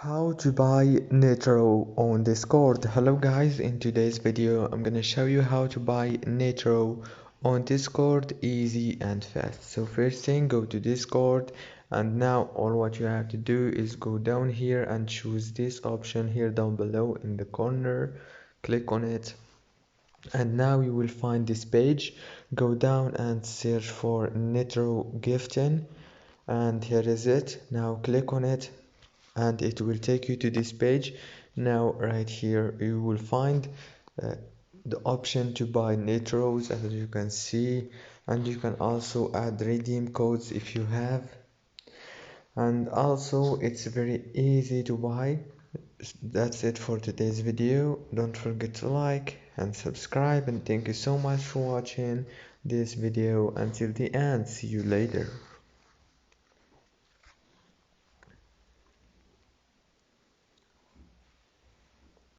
How to buy Nitro on Discord. Hello guys, in today's video I'm gonna show you how to buy Nitro on Discord easy and fast. So first thing, go to Discord, and now all what you have to do is go down here and choose this option here down below in the corner. Click on it, and now you will find this page. Go down and search for Nitro gifting, and here is it. Now click on it and it will take you to this page. Now right here you will find the option to buy Nitros, as you can see, and you can also add redeem codes if you have, and also it's very easy to buy. That's it for today's video. Don't forget to like and subscribe, and thank you so much for watching this video until the end. See you later.